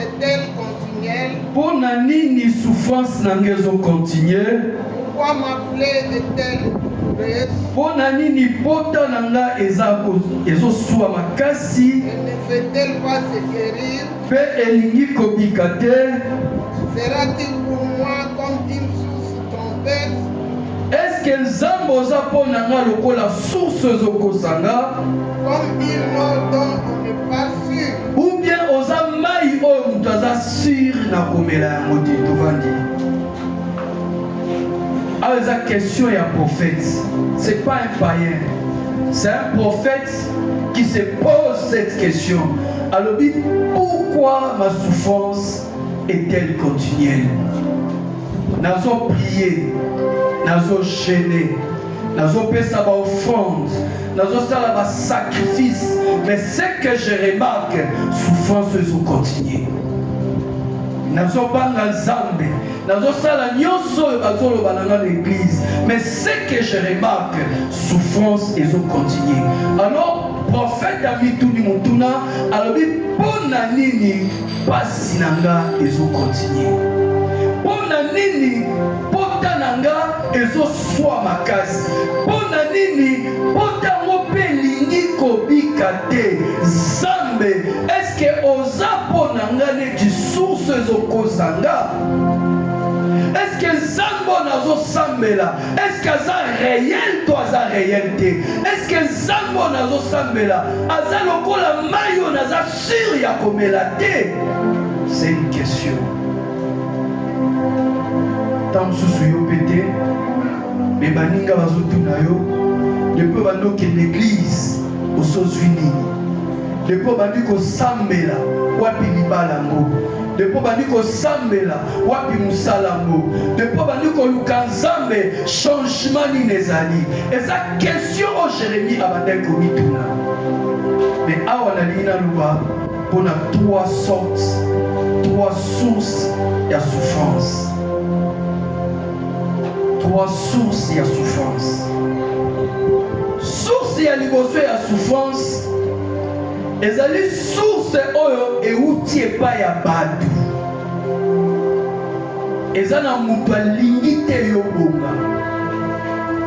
est-elle continuelle? Pour nani souffrance n'angezo continuer? Pourquoi ma plaie est-elle douloureuse? Pour nani ni pota nanga ezo soa makasi? Et ne fait-elle pas se guérir? Pe elingi kobikate? Sera-t-il pour moi comme une source trompeuse? Est-ce que nzambo za po nanga lokola source ezokosanga? Comme une eau dont on n'est pas sûr? Ou bien oza mai oyo mutu aza sur na komela yango te tovandi? Alors la question est un prophète. C'est pas un païen. C'est un prophète qui se pose cette question. Alors dit, pourquoi ma souffrance est-elle continuelle? Nazo prier, nazo gêner, nazo payer sa offrande, nazo faire un sacrifice. Mais ce que je remarque, souffrance est continuelle. Nazo banga nzambe, nazo sala nyonso bazolo bananga l'église, mais ce que je remarque, souffrance et continuer. Alors prophète amituni mutuna alobi pona nini pasi nanga ezo continuer. Pona nini pota nanga ezo swa makasi. Pona nini pota mope lingi kobika te. Zambe, est-ce que oza pona nanga neti source ezokozanga? Est-ce que Zambo nazo sambela? Est-ce que ça réel toi ça réalité? Est-ce que Zambo nazo sambela? Aza lokola mayo naza sur ya komela te? C'est une question. Tant sous yo pété, mais baninga bazotuna yo, depuis bando que l'église aux États-Unis, depuis bandi ko sambela wapi libala ngo. Depuis bandi ko sambela wapi musala ngo. Depuis bandi ko luka nzambe changement ni nezali. Et sa question au Jérémie abandel ko mituna. Mais awa na lina luba pour trois sortes, trois sources de souffrance. Trois sources de souffrance. Source ya liboso ya souffrance. Ezali source oyo euti epai ya bato. Eza na mutu alingi te yo bonga.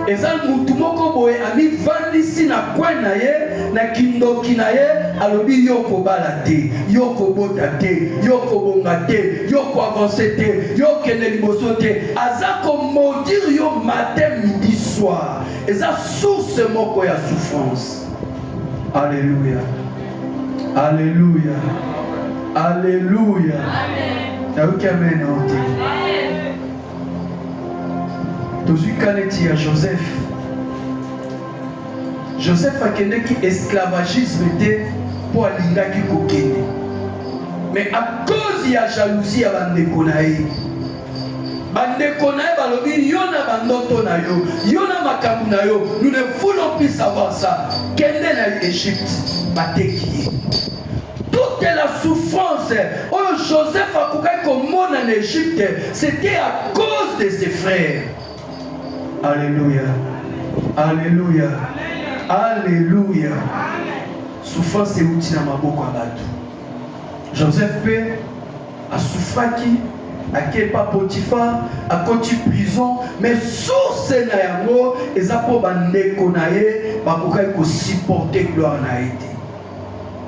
Eza mutu moko boye amivandisi na kwen na ye, na kindoki na ye, alobi yo kobala te, yo kobota te, yo kobonga te, yo koavance te, yo kende liboso te. Aza komaudire yo matin, midi, soir. Eza source moko ya souffrance. Alléluia. Alléluia. Alléluia. Amen. Tozu kaneti ya Joseph. Joseph a kende ki esclavagisme te pour alinga ki kokende. Mais à cause ya jalousie ya bandeko na ye. Bandeko na ye balobi yo na bandoto na yo, yo na makambu na yo, nous ne voulons plus savoir ça. Kende na Égypte, bateki. Toute la souffrance, oh Joseph a coupé comme monde en Égypte, c'était à cause de ses frères. Alléluia. Alléluia. Alléluia. Souffrance est outil dans ma bouche à battre. Joseph P. a souffert qui a pas Potiphar, a côté prison, mais source na yango, et ça pour bande konaye, ba ko supporter gloire na été.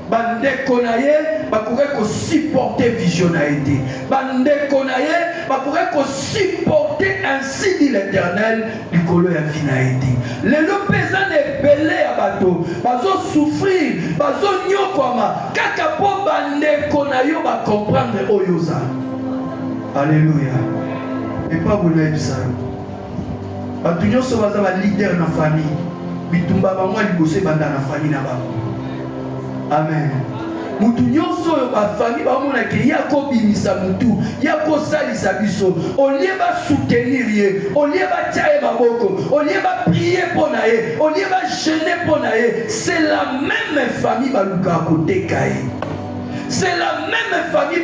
Bande konaye, ba ko supporter vision na été. Bande konaye, ba ko supporter ainsi dit l'Éternel, du colo ya vie na été. Les lopezan est belé à bateau, bazo souffrir, bazo nyokoma, kaka po bande konayo ba comprendre oyoza. Alléluia. Et pas vous l'avez dit ça. Bato nyonso baza ba leader na famille. Bitumba ba mwa libose banda na famille na ba. Amen. Mutu nyonso yo ba famille ba mona ke ya ko bimisa mutu, ya ko salisa biso. Olie ba soutenir ye, olie ba tiaye maboko, olie ba prier pour na ye, olie ba jeûner pour na ye. C'est la même famille ba luka côté kai. C'est la même famille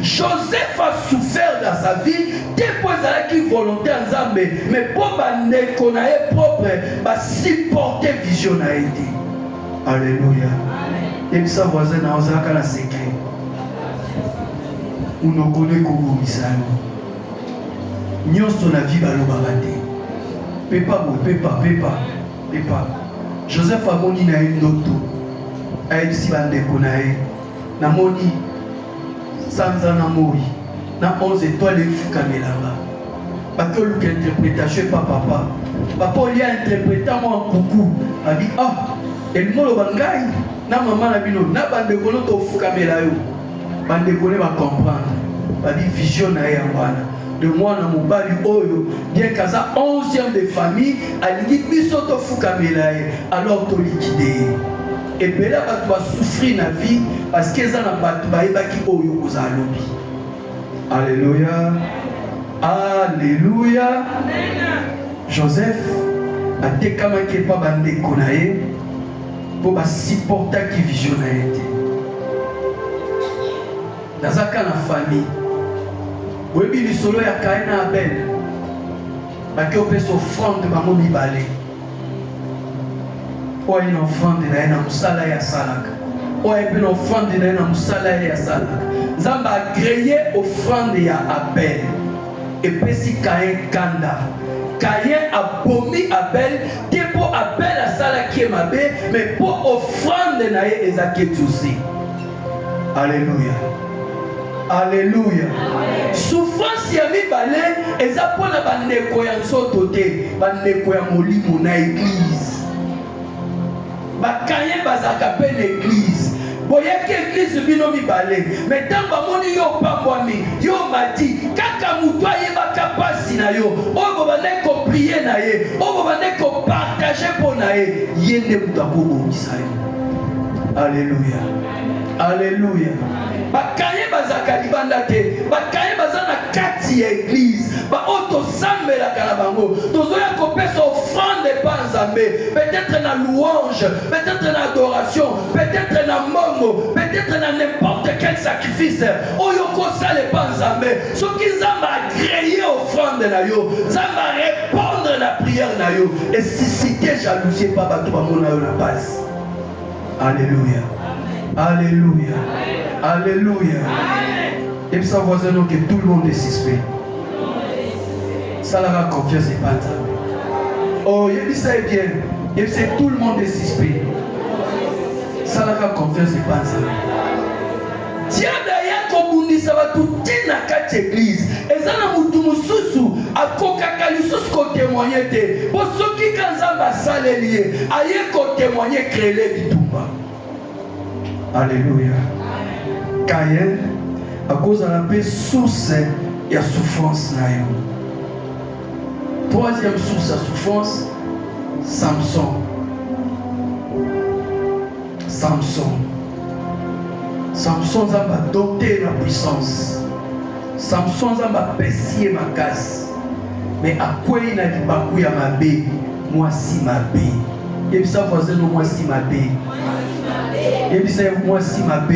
Joseph a souffert dans sa vie, depuis qu'il a volonté en Zambé, mais pour qu'il propre, supporter vision. Alléluia. Et puis ça voisin dans un secret. unokone kobomisa yo nyonso na vie balobaka te pepa Joseph amoni na ye ndoto ayebisi bandeko na ye namoni sanza na moi na 11 étoiles efukamelanga bato oluka interprétation epa papa olia interpréta mwa kuku abi elingo oloba ngai na mama na bino na bandeko no tofukamela yo bandeko ne bacomprendre babi vision na ye yango wana de mwana mobali oyo bien kaza 11e de famille alingi biso tofukamela ye alors tolikide ye ebela bato basouffrir na vie parce que eza na bato bayebaki oyo koza alobi. Alléluia, alléluia. Joseph atekamaki epa bandeko na ye mpo basupportaki vision na ye te. Nazaka na famille boyebi lisolo ya Kain na Abel baki opesa offrande bango mibale oyo aye na offrande na ye na mosala ye asalaka oyo aye mpe na offrande na ye na mosala ye asalaka. Nzambe agreye offrande ya Abel epesi Kain kanda. Kain abomi Abel te mpo Abel asalaki ye mabe mais mpo offrande na ye ezaki etusi. Alléluia. Alléluia. Souffrance ya mibale eza mpona bandeko ya nzoto te, bandeko ya molimo na église. Bakaye bazaka pe na église. Boyaki église bino mibale, mais ntango bamoni yo pambwami, yo mati, kaka mutu ayebaka pasi na yo, oyo bobande koprie na ye, oyo bobande kopartage mpo na ye, ye nde mutu akobongisa yo. Alléluia. Alléluia. Bakaye bazaka libanda te, bakaye baza na kati ya église, ba oto sambelaka na bango, tozoya kopesa offrande pa Nzambe, peut-être na louange, peut-être na adoration, peut-être na mongo, peut-être na n'importe quel sacrifice, oyo kosala pa Nzambe, soki Nzambe agréé offrande na yo, Nzambe répondre na prière na yo, et susciter jalousie pa bato bamona yo na base. Alléluia. Alléluia. Alléluia. Et ça voisin que tout le monde est suspect. Ça leur a confiance et pas ça. Oh, il dit ça est bien. Et c'est tout le monde est suspect. Ça leur a confiance et pas ça. Tiens d'ailleurs kobundisa batu tina kati église. Ezana mutu mususu akokaka lisusu ko témoigner te. Bo soki kanzamba salelier aye ko témoigner créer bitumba. Alléluia. Kain, à cause de la paix, source et la souffrance. Troisième source de souffrance, Samson. Samson a doté la puissance. Samson a pessié ma casse. Mais à quoi il a dit bakou ya mabe, moi si mabe. Et puis ça voisin moi si mabe. Et puis ça moi si mabe.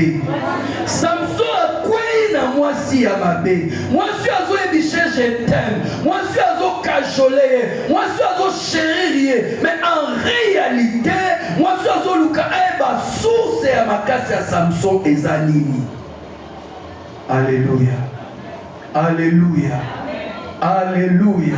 Samson a quoi na moi si ya mabe. Moi si azo ebiche je t'aime. Moi si azo cajoler. Moi si azo chérir. Mais en réalité, moi si azo luka eba source ya makasi ya Samson ezanini. Alléluia. Alléluia. Alléluia.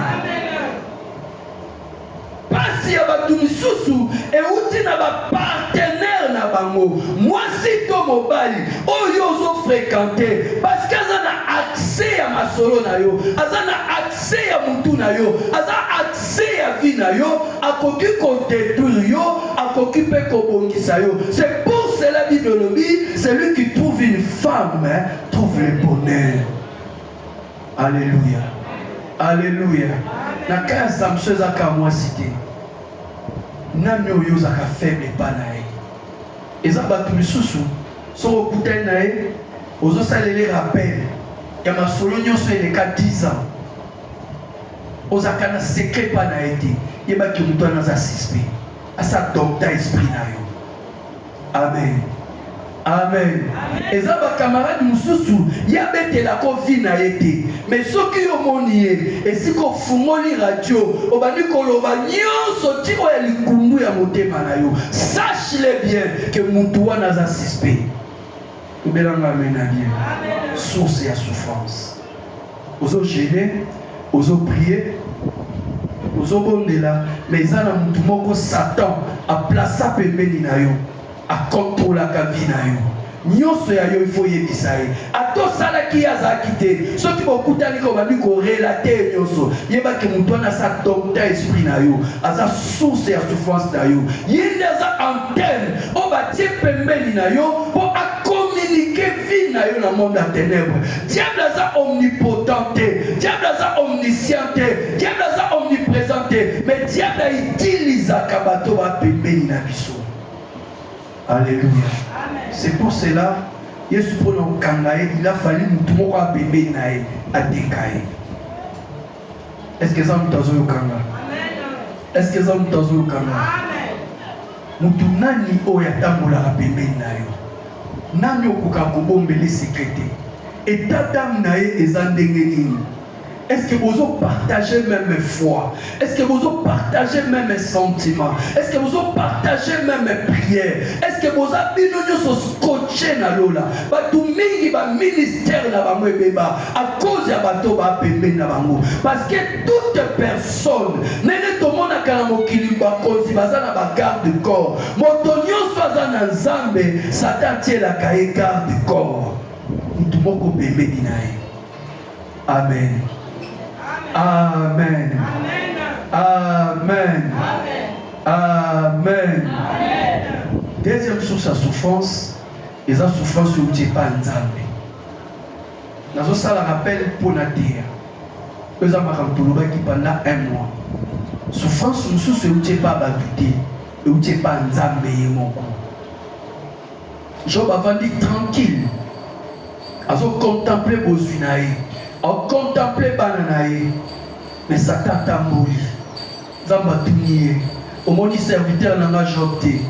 Pasi ya batu misusu euti na ba partenaire na bango mwasi to mobali oyo ozo fréquenter parce que azana accès ya masolo na yo, azana accès ya mutu na yo, azana accès ya vie na yo, akoki ko détruire yo, akoki pe ko bongisa yo. C'est pour cela Bible lobi, celui qui trouve une femme trouve le bonheur. Alléluia. Alléluia. Na kaya Samson zaka mwasi te. Nani oyo zaka faible pa na ye. Eza batu misusu so okutani na ye ozo salele rappel ya masolo nyonso eleka 10 ans. Ozaka na secret pa na ye te. Yebaki mutu wana aza suspect. Asa docteur esprit na yo. Amen. Amen. Eza ba camarade mususu ya betela ko vi na yete. Mais soki yo moni ye esiko fungoli radio obandi koloba nyonso tiko ya likundu ya motema na yo. Sache-le bien que mutu wana za suspect. Belanga amena bien. Source et souffrance. Ozo gêner, ozo prier, ozo bondela, mais ça na mutu moko Satan a placé pembeni na yo, a contrôler la vie na yo. Nyonso ya yo il faut yebisa ye. Ato sala ki azaki te. Soki bokutani ko bandi ko relater nyonso. Yeba ke mutu na sa docteur esprit na yo, aza source ya souffrance na yo. Yende aza antenne o batie pembeni na yo po communiquer vie na yo na monde à ténèbres. Diable aza omnipotent, diable aza omniscient, diable aza omniprésent, mais diable utilise akabato ba pembeni na biso. Alléluia. C'est pour cela, Yesu pour nous kangaye, il a fallu nous tout à bébé nae à décailler. Est-ce que ça nous tazo yo kanga? Est-ce que ça nous tazo yo kanga? Mutu nani oya tambola la bébé nae. Nani okuka kobombeli sécurité. Et tata nae ezandenge nini. Est-ce que vous partagez même mes foi? Est-ce que vous partagez même mes sentiments? Est-ce que vous partagez même mes prières? Est-ce que vous avez scotché na lola? Batu mingi ba ministère na bango ebeba à cause ya bato ba pembe na bango. Parce que toute personne nene to mona kana mokili ba kozi bazana ba garde du corps. Moto nyonso azana nzambe Satan tie la kaye garde du corps. Mutu moko pembe dinaye. Amen. Amen. Amen. Amen. Deuxième source à souffrance, et la souffrance où tu n'es pas nzambe. Dans ça, la rappel pour la terre. Nous avons qui pendant un mois. Souffrance où tu n'es pas battu, où tu n'es pas nzambe et mon coup. Job a dit tranquille. Ils ont contemplé Bosunaï. On contemplait Bananaï, mais Satan tamboli. Zambatunier, au monde serviteur n'a pas jopté.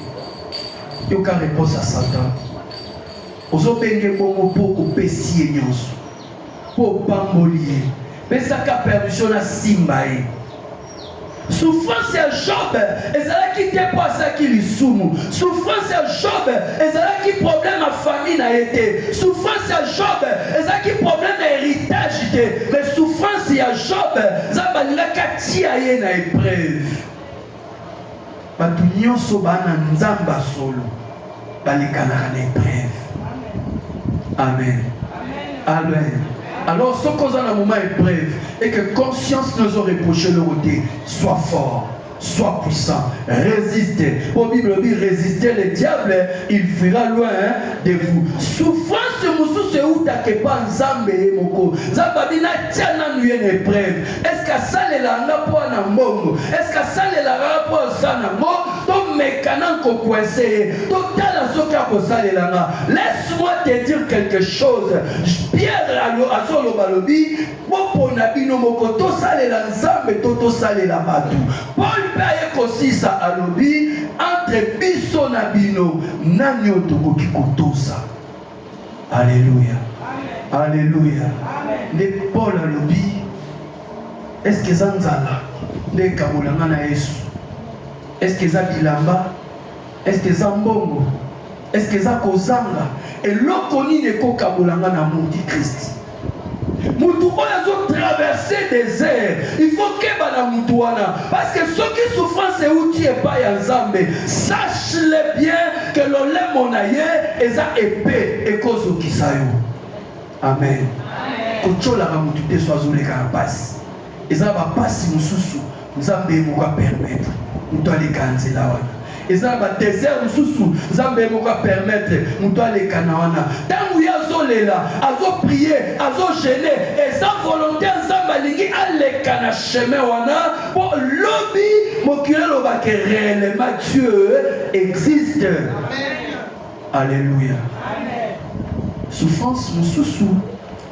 Il y a aucune réponse à Satan. Aux obéngés bongo pour opécier nyonso, pour bambolier. Mais ça a permission à Simbaï. Souffrance à Job, et ça qui dépasse ça qui lui soumet. Souffrance à Job, et ça qui problème à famille n'a été. Souffrance à Job, et ça qui problème à héritage été. Mais souffrance à Job, ça va la katia yé na épreuve. Batu nyonso bana nzamba solo, balikana na épreuve. Amen. Amen. Alors, ce qu'on a dans un moment épreuve, et que conscience nous a reproché le côté, sois fort, sois puissant, résistez. Au Bible dit, résistez le diable, il fuira loin de vous. Souffrance, c'est où t'as que pas nzambe et moko. Zababina tiana nuye une épreuve. Est-ce que ça les langa pour un mbongo? Est-ce que ça les langa pour un nango? Donc mécanin qu'on coincé, total à ce qu'a posé les langa. Laisse-moi te dire quelque chose. Pierre à solo balobi, pour nabino moko to sale la nzambe to sale la batu. Paul paye kosisa alobi entre biso nabino nanyo tokoki kotosa. Alléluia. Alléluia. Les Paul alobi, est-ce que zanzala les kamolanga na Yesu? Est-ce que za bilamba? Est-ce que za mbongo? Est-ce que za kozanga? Et l'okoni ne ko kamolanga na mundi Christ. Mutu oyo traverser des airs, il faut que bana mutu wana parce que ceux qui souffrent c'est où tu es pas nzambe. Sache-le bien que l'olé monaye eza épée et cause qui sayo. Amen. Kochola ka mutu te soazo le ka passe. Eza ba passe mususu nzambe mo ka permettre. Mutu ale kanzela wana. Eza ba désert mususu nzambe mo ka permettre mutu ale kana wana. Tangu yazo lela, azo prier, azo gêner et sans volonté nzambe lingi ale kana chemin wana pour lobby mokile loba que réellement Dieu existe. Amen. Alléluia. Amen. Souffrance mususu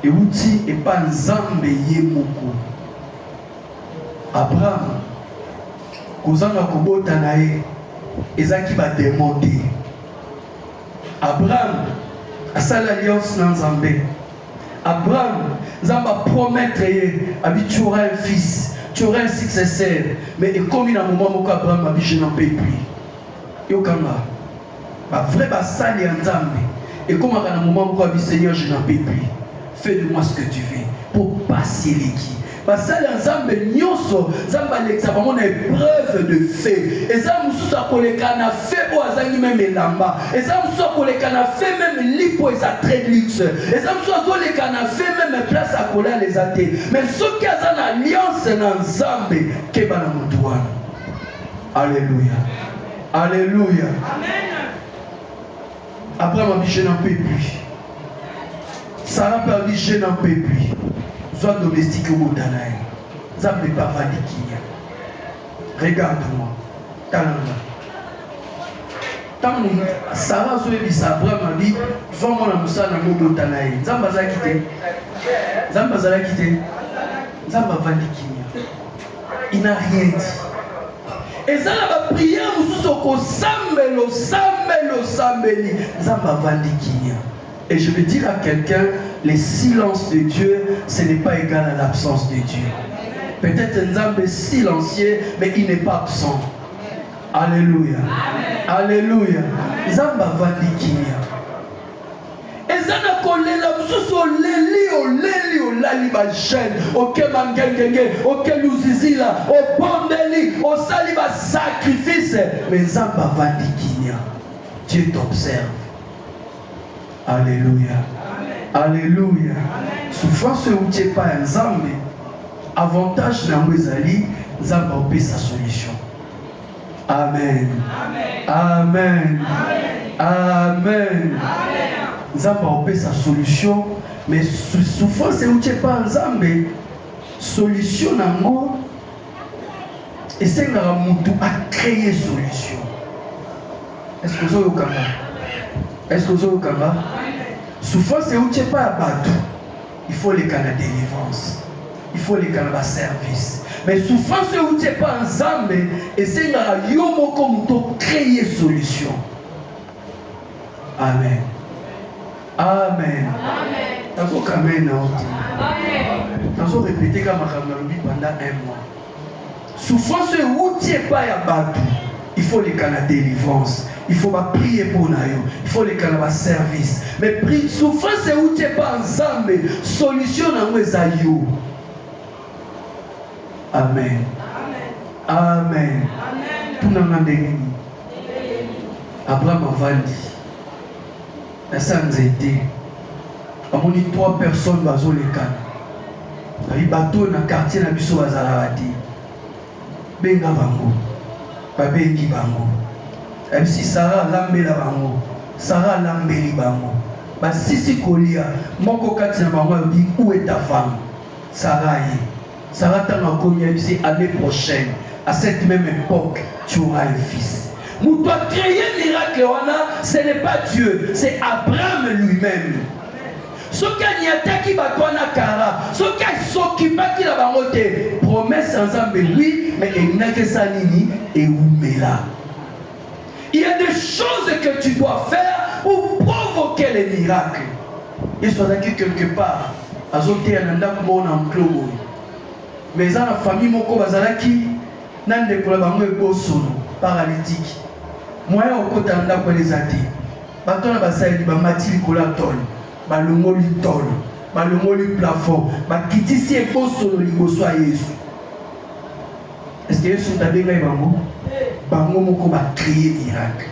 et outil et pas nzambe yemoko. Abraham kozanga kobota nae ezaki ba démonter. Abraham asala alliance na Nzambe. Abraham Nzamba promettre abi tu auras un fils, tu auras un successeur, mais comme il a un moment moko Abraham abi je n'en peux plus. Yokanga ba vrai ba sali Nzambe Et comme à un moment où Seigneur, je n'en peux plus. Fais de moi ce que tu veux pour passer les qui. Parce que l'ensemble nyoso, zamba l'examen une épreuve de fait. Et ça nous soit pour les canaux fait au azangi même lamba. Et ça nous soit pour les canaux fait même lipo et ça très luxe. Et ça nous soit pour les canaux fait même place à coller les athées. Mais ce qui a une alliance dans Zambé, que bana mutouana. Alléluia. Alléluia. Amen. Après ma vie je n'en peux plus. Sarah perdu je n'en peux plus. Soit domestique au Moutanaï. Ça ne peut pas valider. Regarde-moi. Talanga. Tant que Sarah Zoé Sabra m'a dit, vois-moi la moussa dans le Moutanaï. Zambaza quitté. Zambaza quitté. Zamba valider. Il n'a rien dit. Et ça la prière, nous sommes sambelo, sambelo, sambeli. Zamba valider. Et je veux dire à quelqu'un, le silence de Dieu, ce n'est pas égal à l'absence de Dieu. Peut-être un homme est silencieux, mais il n'est pas absent. Alléluia. Alléluia. Zamba va dire. Et ça n'a collé la mousse au leli, au lali bachène, au kemangengenge, au keluzizila, au bandeli, au saliba sacrifice. Mais Zamba va dire. Dieu t'observe. Alléluia. Alléluia. Souffrance où tu n'es pas un Zambé. Avantage dans les alliés, Zamba obéit sa solution. Amen. Amen. Amen. Zamba obéit sa solution. Mais souffrance où tu n'es pas un Zambé. Solution dans moi. Et c'est un moutou à créer solution. Est-ce que vous avez au Kanga? Est-ce que vous avez au Kanga? Souffrance c'est où tu n'es pas à bateau. Il faut les canaux de délivrance. Il faut les canaux de service. Mais souffrance c'est où tu n'es pas ensemble. Et c'est un yomo comme tu créer solution. Amen. Amen. Amen. Amen. Amen. Répéter comme pendant un mois. Souffrance c'est où tu n'es pas à bateau. Il faut les canaux de délivrance. Il faut pas prier pour nous. Il faut les canaux de service. Mais souffrance c'est où tu n'es pas ensemble. Solution dans les aïeux. Amen. Amen. Tout le monde est Abraham a vendu. La sans été. On a 3 personnes dans les canaux. Les bateaux dans le quartier na biso bazalawati. Benga bango. Babengi bango. Même si Sarah lambela bango, Sarah lambeli bango. Bah sisi kolia, moko kati na bango dit où est ta femme? Sarah y. Sarah t'a connu ici l'année prochaine. À cette même époque, tu auras un fils. Nous doit créer un miracle, ce n'est pas Dieu, c'est Abraham lui-même. Ce qui a attaqué Batouana Kara, ce qui a s'occupé de la bangote, promesse ensemble, oui, mais il n'a que ça nini et oumela. Il y a des choses que tu dois faire pour provoquer les miracles. Il soit là quelque part, à zoter un anda comme on a un club. Mais dans la famille, mon bazalaki, n'a pas de bango et bosono, paralytique. Moi, au côté anda pour les athées. Batona basali, bamati likola tol, balongo li tol, balongo li plafond, bakitisi et bosono liboso à Yesu. Est-ce que Yesu t'a bien bango? Bango moko va créer miracle.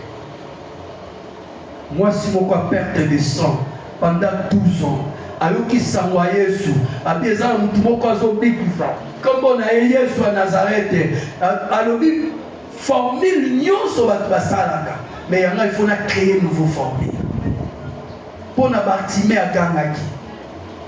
Moi si moko a perte de sang pendant 12 ans, alors qu'il s'envoie Yesu, à présent mutu moko azobi kufa. Comme on a Yesu à Nazareth, alors formule nyonso bato basalaka, mais il faut créer une nouvelle formule. Pour na Bartimée à Gangaki,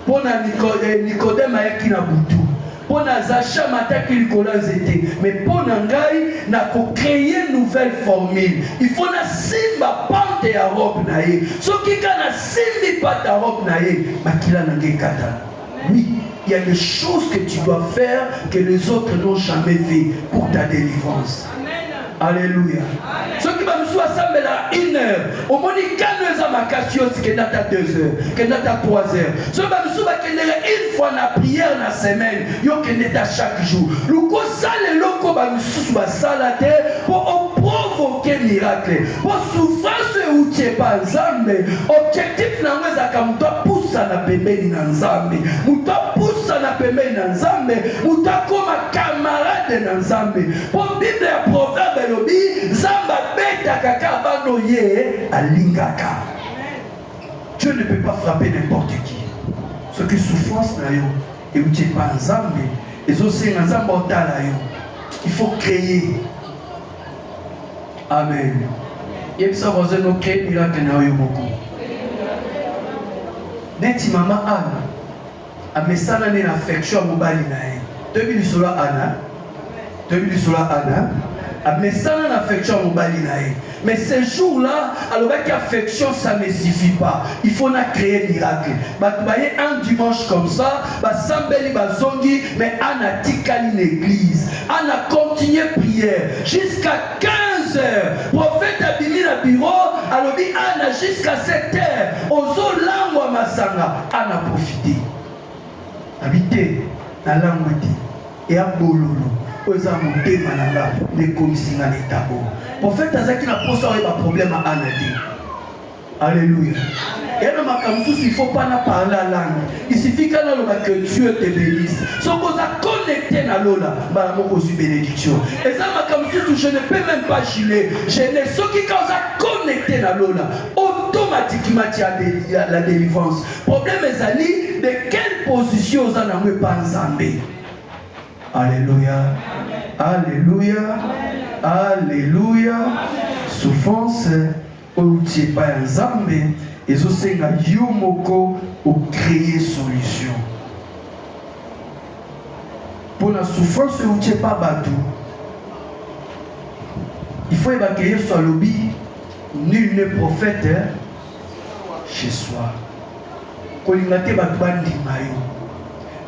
pour na Nicodème à Ekina Boutou. Pour Zacha mataki likola zete, mais pour Nangai na ko créer une nouvelle formule. Il faut na simba pante ya robe na ye. So ki kana simbi pante ya robe na ye, makila nangai kata. Oui, il y a des choses que tu dois faire que les autres n'ont jamais fait pour ta délivrance. Alléluia. Ce qui va nous assemblés à 1 heure, au moins quand nous avons cassio, c'est que nous avons 2 heures, que nous avons 3 heures. Ce qui va nous une fois la prière la semaine, nous avons chaque jour. Nous avons ça les locaux, nous avons ça la terre pour provoquer miracle. Pour souffrance ou tu n'es pas nzambe, objectif n'a pas à muto pousse na pembeni na nzambe, muto pousse na pembeni na nzambe, muto comme camarade na nzambe. Pour Bible ya proverbe lobi, nzamba beta kaka bano ye alingaka. Dieu ne peut pas frapper n'importe qui. Ce qui souffrance na yo, et où tu n'es pas nzambe, et aussi nzambe otala yo. Il faut créer. Amen. Et ça vous avez créé miracle na yo beaucoup. Neti maman Anna a mesana ni affection mobali na ye. Debi lisolo Anna. Debi lisolo Anna a mesana na affection mobali na ye. Mais ce jour-là, alors qu'affection ça ne suffit pas. Il faut na créer miracle. Bah un dimanche comme ça, bah sambeli bah zongi, mais Anna tikali l'église. Anna continue prière jusqu'à 15 heures. Prophète abimi na bureau, alors dit Anna jusqu'à 7 heures. Ozo langwa masanga, Anna profité. Habité na langwiti et à bololo. Oza motema nanga ne komisinga letabo. Prophète azaki na posa oyo ba problème à Anadi. Alléluia. Et dans ma kamsusu il faut pas na parler la langue. Il suffit que Dieu te bénisse. Si on a connecté na lola, ba moko su bénédiction. Et ça ma kamsusu je ne peux même pas giler. Je ne ce qui quand a connecté na lola, automatiquement tu as la délivrance. Problème ezali de quelle position on a pas pas nzambe. Alléluia. Alléluia. Alléluia. Souffrance ou tu n'es pas un zambé et ce c'est un yomoko ou créer solution. Pour la souffrance ou tu n'es pas battu, il faut évacuer sur le lobby. Nul n'est prophète chez soi. Quand il y a des bandi mayo,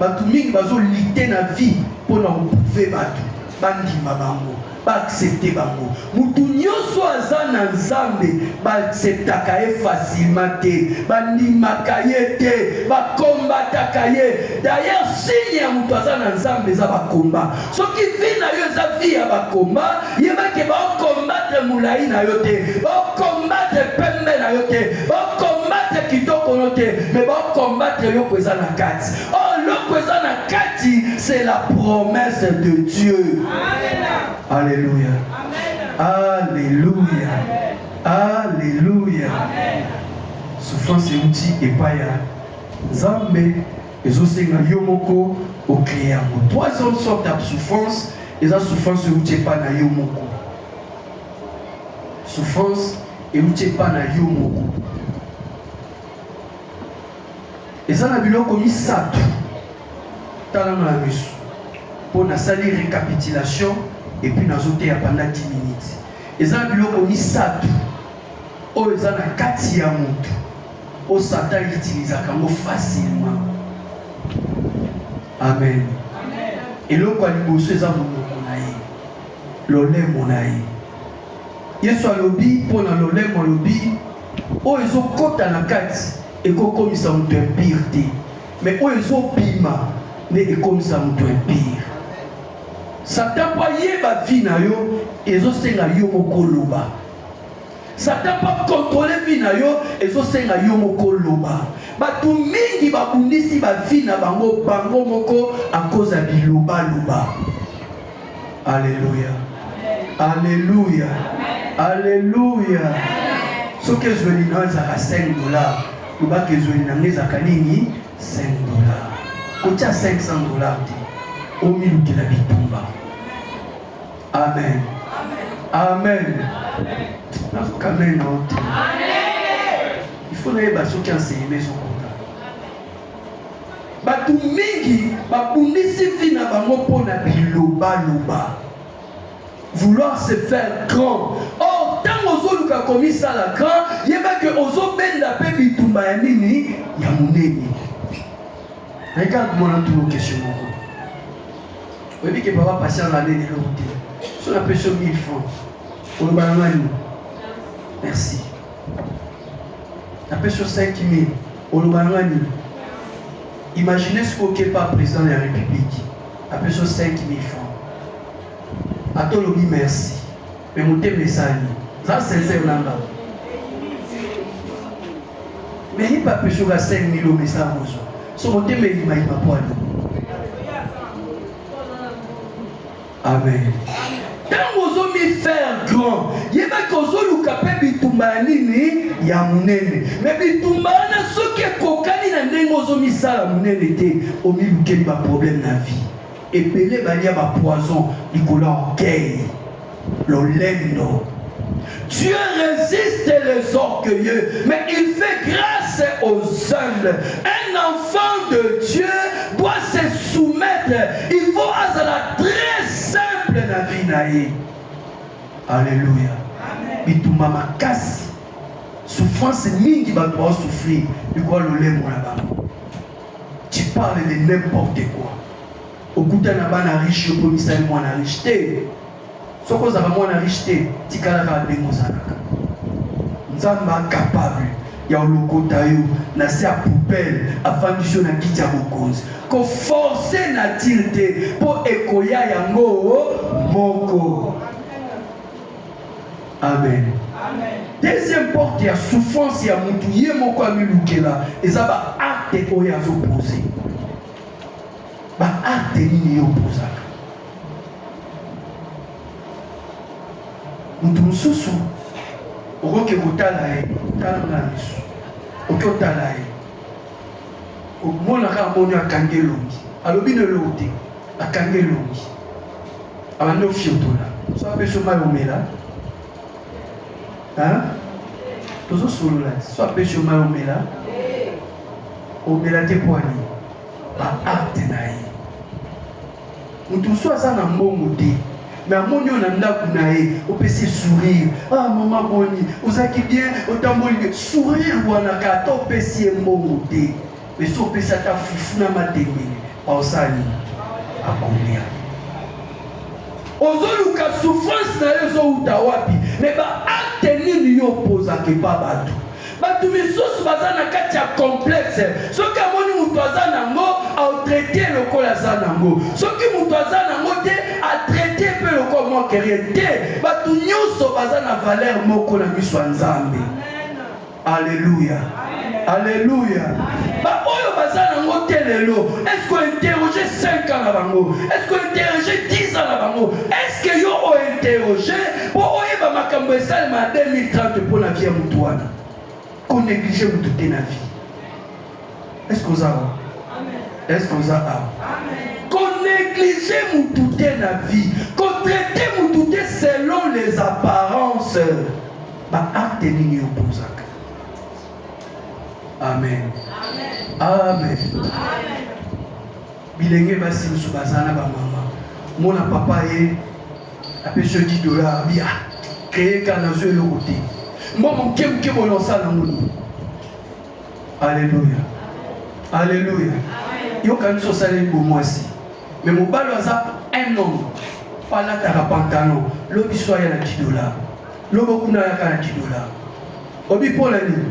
batu mingi bazo lité na vie pour na prouver batu bandi mabango ba accepter bango mutu nyoso aza na nzambe ba acceptaka ye facilement te bandi makaye te ba combataka ye. D'ailleurs signe ya mutu aza na nzambe za ba combat soki vie na yo za vie ya ba combat yeba ke ba combattre mulai na yo te ba combattre pembe na yo te ba combattre kitoko no te mais ba combattre yo ko eza na kati. C'est la promesse de Dieu. Amen. Alléluia. Amen. Alléluia. Amen. Alléluia. Souffrance et outil et païa. Zambé et aussi na yomoko au créa. Troisième sorte de souffrance et la souffrance et outil pas na yomoko. Souffrance et outil pas na yomoko. Et ça n'a bilo comme ça. Pour la salle récapitulation et puis nous avons pendant 10 minutes. Et ça a mis ça tout. Ils ont 4 ya montre. Au Satan utilise facilement. Amen. Et là quoi il bosse ça mon monaï. L'olé monaï. Yesu alobi pour na l'olé mon lobby. Oh ils ont côte à la 4 et comme ça on impureté. Mais oh ils ont bima. Mais comme ça on doit pire. Satan pas yeba vie na yo ezo senga yo moko loba. Satan pas contrôler vie na yo ezo senga yo moko loba. Batu mingi babundisi ba vie na bango moko à cause de biloba loba. Alléluia. Alléluia. Alléluia. Ce que je veux dire c'est $5. Le bas que je veux dire c'est $5. Quand tu as $500, au milieu de la vie tombe. Amen. Amen. Amen. Il faut que ceux qui enseignent maison comptable. Batu mingi babundisi vi na bango pona biloba loba. Vouloir se faire grand. Or tant ozoluka komi sala grand, yeba que ozo benda pe bitumba ya nini ya munene. Regarde-moi dans toutes nos questions. Vous voyez que papa passe en l'année de l'autre. Sur la pression 1000 francs. Pour le banane. Merci. La pression 5000. Pour le banane. Imaginez ce qu'aucun pas président de la République. La pression 5000 francs. À toi, merci. Mais mon thème est ça. Ça, c'est le nanga. Mais il n'y a pas péché à 5 000 mais ça, son mon thème est pas poil. Amen. Quand vous avez faire grand, il y a des choses qui sont bitumbanini ya munene. Mais bitumbana ce qui est kokani na ndengo mis ça la munene te au milieu quel ba problème na vie. Et pelé balia ba poison, likola orgueil, l'olendo. Dieu résiste les orgueilleux, mais il fait grâce aux humbles. Un enfant de Dieu doit se soumettre. Il faut être très simple dans la vie naïe. Alléluia. Bitumba makasi. Souffrance mingi va doit souffrir. Tu vois le lait mon là-bas. Tu parles de n'importe quoi. Au bout d'un abana riche, au commissaire moi na riche. Ce que vous avez moi na riche, tu calera de mozalaka. Nous sommes capables. Il y a un logo taillou, na se à poubelle, afin de na kiti ya bokonzi. Ko forcer na tilté pour ekoya yango moko. Amen. Deuxième porte, il y a souffrance, il y a mutu, il y a moko amilukela, et ça va acte oya opposé. Ba acte ni opposaka. Mutu mususu, okoke kotala ye, tala na misu. Okoke kotala ye. Omona ka moni akange longi. Alobi ne lote, akange longi. Abando fiotola. So apeso mai omela. Hein? Tozo solo là. So apeso mai omela. Omela te kwani. Ba acte na ye. Mutu so asa na mbongo te. Mais à mon on a on peut se sourire. Ah, maman boni, vous avez bien, autant bon sourire ou on a qu'à on peut se monter. Mais si on peut s'attaquer à ma démine, en sali, à combien? Aux autres souffrance na les autres tawapi, mais bah atteindre n'y oppose à que pas bateau. Bateau mais sous bazana katia complexe. Ce que mon mutoza nango a traité le col à zanango. Ce que mutoza nango te a traité peu le corps moi qui était. Bateau nyoso bazana valeur moko na miso nzambe. Alléluia. Alléluia. Ba oyo bazana nango telelo. Est-ce qu'on interroger 5 ans na bango? Est-ce qu'on interroger 10 ans na bango? Est-ce que yo o interroger pour oyeba makambo esal ma 2030 pour la vie mutuana? Qu'on néglige toute la vie. Est-ce que vous avez? Est-ce que vous avez? Qu'on néglige toute la vie. Qu'on traite toute selon les apparences. Bah, acte ni opposaka. Amen. Amen. Bilenge basi musubazana ba mama. Mon papa est à peu près $10. Bien. Créer canazo le côté. Moi, mon kem bolonsa na moni. Alléluia. Alléluia. Yo kan so sale bo moisi. Mais mon balo aza un homme. Pas la tara pantalon. Lobi soya na $10. Lobo kuna ya kana $10. Obi pola ni.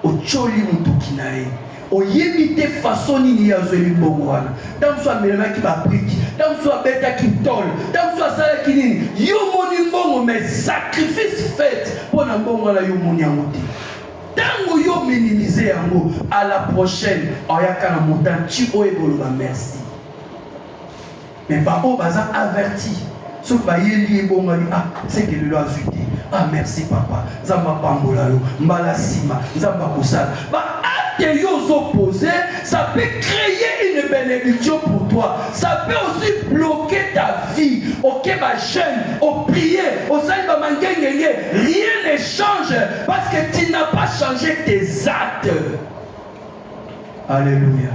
O choli mutuki na ye. O yebi te façon ni ya zo li bongo wana. Tam so amelema ki ba priki. Tam so abeta ki tol. Tam so asala ki nini. Yo moni bongo mais sacrifice fait pour na bongo la yo moni yango te. Tango yo minimiser yango à la prochaine oyaka na montagne ti o ebolo ba merci. Mais pas o baza averti. So ba yeli bongo ni ah c'est que le azuté. Ah merci papa. Zamba pambola yo mbala sima zamba kosala. Ba acte yo opposés, ça peut créer une bénédiction pour toi. Ça peut aussi bloquer ta vie. Ok, ma jeune, au prier, au salba mangengenge, rien ne change parce que tu n'as pas changé tes actes. Alléluia.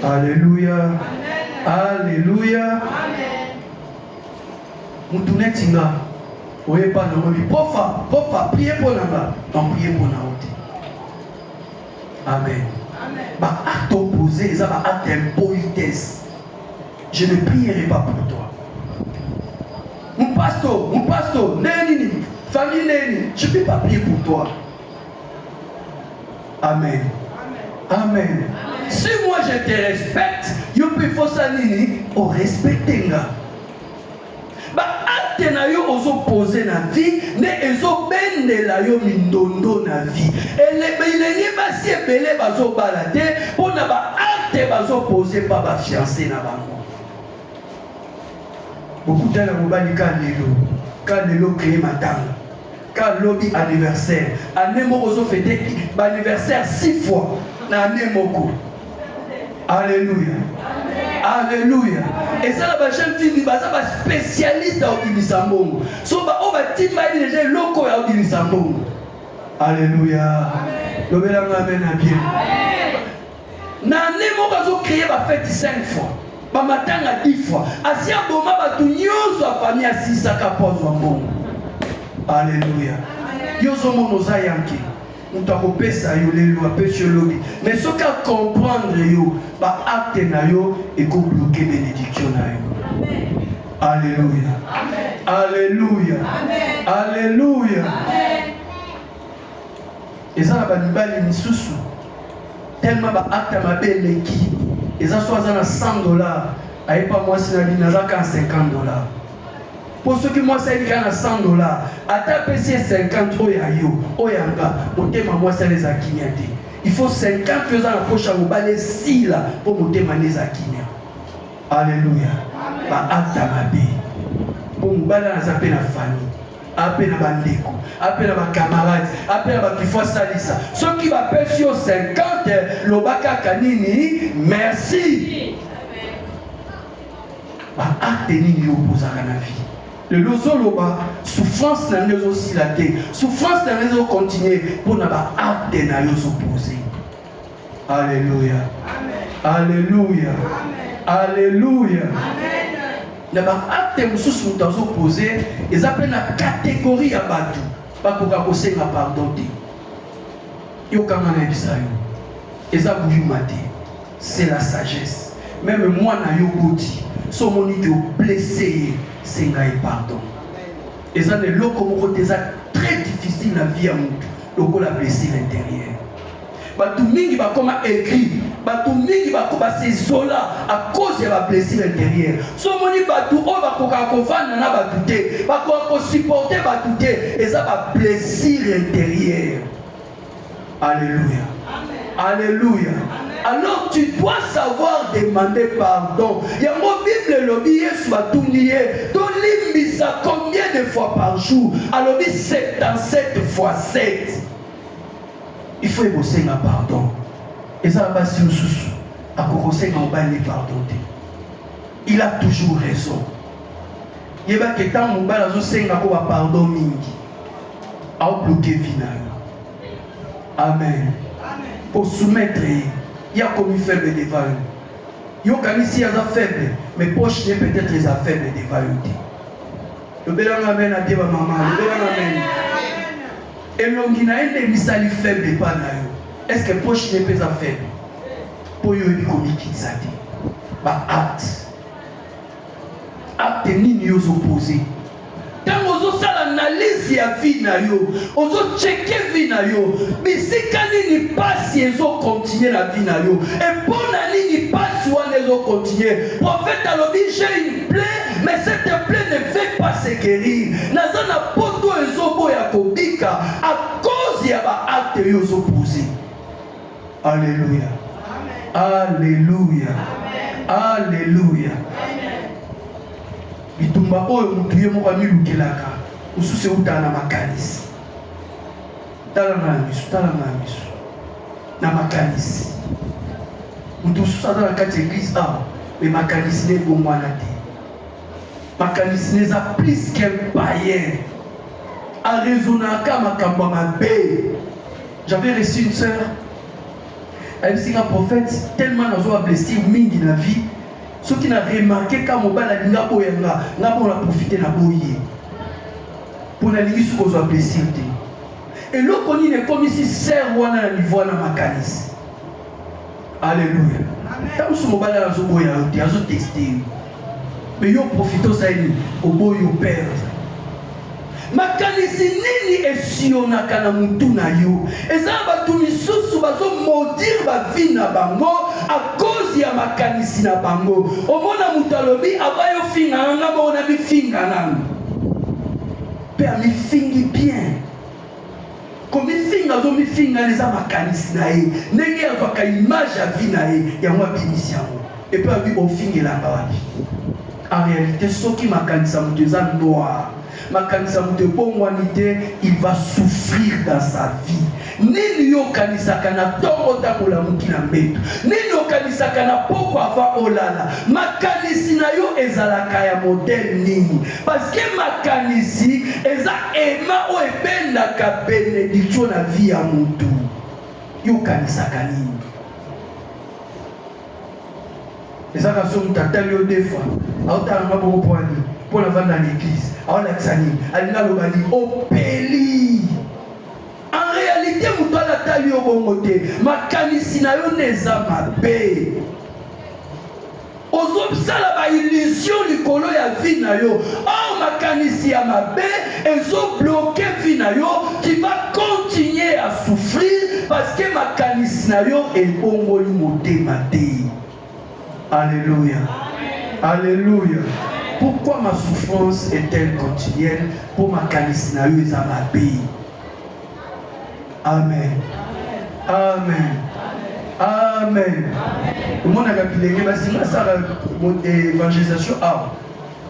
Amen. Alléluia. Amen. Alléluia. Amen. Moutunetinga. Oui, pas de moli. Pofa, priez pour là-bas. Non, priez pour là-haut. Amen. Amen. Bah, acte opposé, ça va acte impolitesse. Je ne prierai pas pour toi. Mon pasteur, Néni, famille Néni, je ne peux pas prier pour toi. Amen. Amen. Amen. Si moi je te respecte, je peux faire ça, Nini, au respecter. Bah, acte na yo ozopose na vie ne ezobendela yo mindondo na vie elenge basi ebele bazobala te mpona baacte bazopose pa bafiancé na bango bokutana mobali ka lelo kreye matanga ka lobi anniversaire année moko ozofete baanniversaire 6 fois na année moko. Alléluia. Alléluia. Et ça, la jeune fille, c'est un spécialiste à Obilisambongo. So, on va dire que déjà loco à Obilisambongo. Alléluia. Le bel amen à bien. Nane mo bazo créer ba fête 5 fois. Ba matanga 10 fois. Asia boma ba tu nyoso a famille asisa ka pozo mbongo. Alléluia. Yozo mono za yanki. Mutu akopesa yo lelo apesi yo lobi mais soki akomprendre yo baacte na yo ekobloke bénédiction na yo. Alléluia. Alléluia. Alléluia. Eza na bamibali misusu tellement baacte mabe eleki eza so aza na $100 ayepa mwasi na bino azaka na $50. Pour ceux qui moi ça il y a $100 à taper 50 oyo oyanga motema moi ça les akinyate il faut 50 faisant la poche à mobile si là pour motema les akinya. Alléluia. Ba acta mabe pour mobile na zape na famille appel na bandeko appel na ba camarades appel na ba kifo salisa ceux qui va payer sur 50 lobaka kanini merci ba acte nini opposaka na vie. Le lozoloba souffrance na nous aussi la terre souffrance na nous continuer pour na ba acte na yo s'opposer. Alléluia. Alléluia. Alléluia. Na ba acte mususu mutu s'opposer ils appellent la catégorie ya batu ba koka kosenga pardon te yo kama na bisayo eza buyuma te c'est la sagesse même moi na yo boti so monique blessé c'est un pardon. Et ça, les locaux très difficile dans la vie à nous. Locaux la blessure intérieure. Tout le monde va comme écrit. Tout le monde va comme s'isoler à cause de la blessure intérieure. Si on dit que tout le monde va supporter et ça va blessure intérieure. Alléluia. Alléluia. Alors tu dois savoir demander pardon. Il y a mon Bible lobby soit tout lié. Ton limbisa combien de fois par jour? Alors 77 fois 7. Il faut bosser un pardon. Et ça va passer au sous. À commencer à bailler pardon. Il a toujours raison. Il y a que tant mon bal a aussi un pardon mingi. À bloquer final. Amen. Pour soumettre. Il y a comme une faible devant eux. Il y a ici un faible, mais poche peut-être les faibles devant eux. Le bel amen à Dieu, maman. Le bel amen. Et l'ongina est des misali faibles pas na. Est-ce que poche n'est pas faible? Pour eux, il communique ça. Bah acte. Acte ni nous opposés. Tant ozo sala analyse ya vie na yo, ozo checker vie na yo, mais si kanini passe ezo continuer la vie na yo, et bon nini passe ou ezo continuer. Prophète alobi j'ai une plaie, mais cette plaie ne fait pas se guérir. Naza na poto ezo boya kobika à cause ya ba acte yo ozo poser. Alléluia. Alléluia. Alléluia. Bitumba oyo mutu ye moko amilukelaka ususu euta na makanisi tala na misu na makanisi mutu ususu aza na kati ya église awa me makanisi ne ebongwana te makanisi neza plus qu'un païen arezonaka makambo ya mabe. J'avais reçu une sœur elle dit un prophète tellement nazwa blessure mingi na vie. Ceux qui n'ont remarqué qu'à mon bal n'a pas profité na boye pour la ligue sous qu'on blessé. Et l'autre on est comme ici serre ou à la niveau na makanis. Alléluia. Tant que mon bal a zo boya te azo texté. Mais yo profito ça au boy au père. Makanisi nini esionaka na mutu na yo eza batu misusu bazo maudire ba vie na bango à cause ya makanisi na bango omona mutu alobi avayo finga nga bona bifinga nanu pe amifingi bien komifinga zo mifinga les amakanisi na ye ndenge azwaka image ya vie na ye yango abimisi yango epe abi ofingela wapi. En réalité soki makanisa moto eza noir, makanisa moto ebongwani te, il va souffrir dans sa vie. Nini yo kanisaka na tongo takola muki na mbeto, nini yo kanisaka na poko ava olala, makanisi na yo ezalaka ya modèle nini? Parce que makanisi eza ema o ebendaka bénédiction na vie ya mutu. Yo kanisaka nini? Les actions t'attendent au deux fois. Alors t'as un bon point pour la vendre dans l'église. Alors l'axani, alina lobani, opeli. En réalité, mouton la tali au bon côté. Ma canisina yo neza ma bé. Aux obsala ba illusion du colo ya vie na yo. Oh ma canisi ya ma bé, elles ont bloqué vie na yo. Tu vas continuer à souffrir parce que ma canisina yo est bongo limoté ma té. Alléluia. Alléluia. Pourquoi ma souffrance est-elle continuelle? Pour ma canisina yo eza ma bé. Amen. Amen. Amen. Au monde a gagné basi ça évangélisation ah.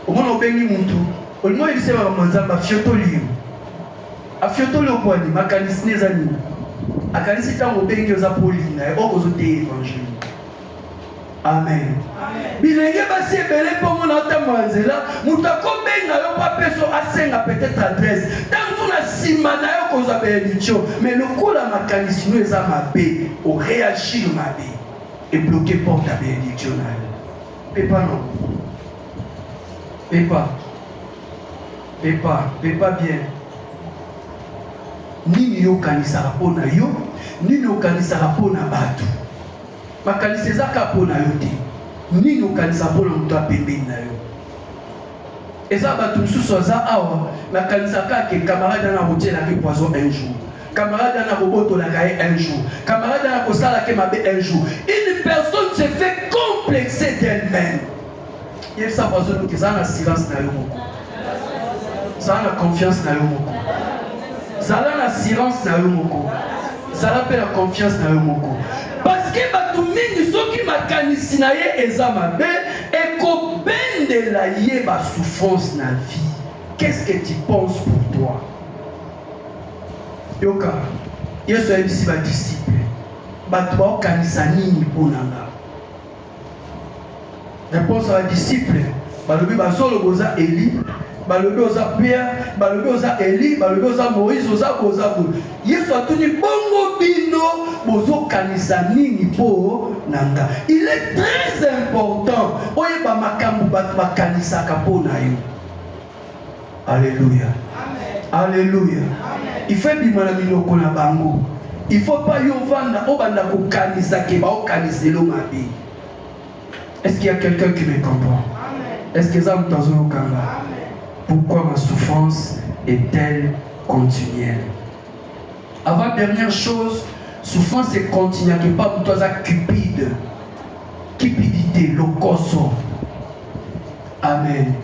Au monde a béni muntu. Au monde il sait va manzamba fiotoli. A fiotoli au point ma canisina ezani. A canisina tango béni oza polina et okozo te évangile. Amen. Bilenge basi ebele po mona tamanzela mutako benga yo pa peso asenga peut-être adresse tanzo na sima na yo koza bénédiction mais le coup la makanisi no eza mabe au réagir mabe et bloquer porte à bénédiction na yo. Et pas non. Et pas bien. Nini yo kanisa rapona yo, nini yo kanisa rapona batu. Makanisa ezaka pona yo te. Nini okanisa pona mutu apembeni na yo. Eza batu msusu aza awa makanisa kake camarade na rotier la poison un jour. Camarade na roboto la kaye un jour. Camarade na kosala ke mabe un jour. Une personne se fait complexer d'elle-même. Il ça poison que ça na silence na yo moko. Ça na confiance na yo moko. Ça na silence na yo moko. Ça appelle la confiance na yo moko. Parce que batu mingi soki makanisi na ye eza mabe ekobendela ye ba souffrance na vie. Qu'est-ce que tu penses pour toi? Yoka Yesu ayebisi ba disciple batu baokanisa nini mpona nga? Réponse à ba disciple balobi bazoloba oza Eli, balobi oza Pierre, balobi oza Eli, balobi oza Moïse, oza bozabu. Yesu atuni bongo bino bozo kanisa nini po nanga. Il est très important oyeba makambu batu bakanisa kapona yo. Alléluia. Alléluia. Il faut bimana minoko na bango. Il faut pas yo vanda obanda ko kanisa ke ba o kanisa lo mabe. Est-ce qu'il y a quelqu'un qui me comprend? Est-ce que ça me dans un kanga? Pourquoi ma souffrance est-elle continuelle? Avant dernière chose, souffrance est continuelle, qui pas pour toi ça cupide, cupidité, le cosso. Amen.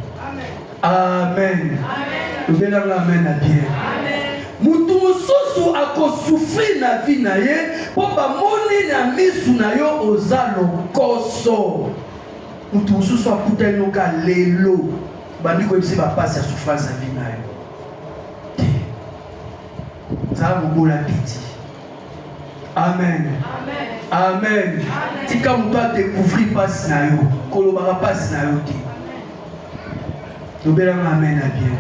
Amen. Nous venons amen à Dieu. Mutu mususu ako souffrir na vie na ye, po ba moni na misu na yo oza le cosso. Mutu mususu akuta inoka lelo. Bandi ko yebisi ba passe ya souffrance à vie na yo. Ça va bola piti. Amen. Amen. Tika mutu a découvrir passe na yo, koloba passe na yo ti. Lobela amen à bien.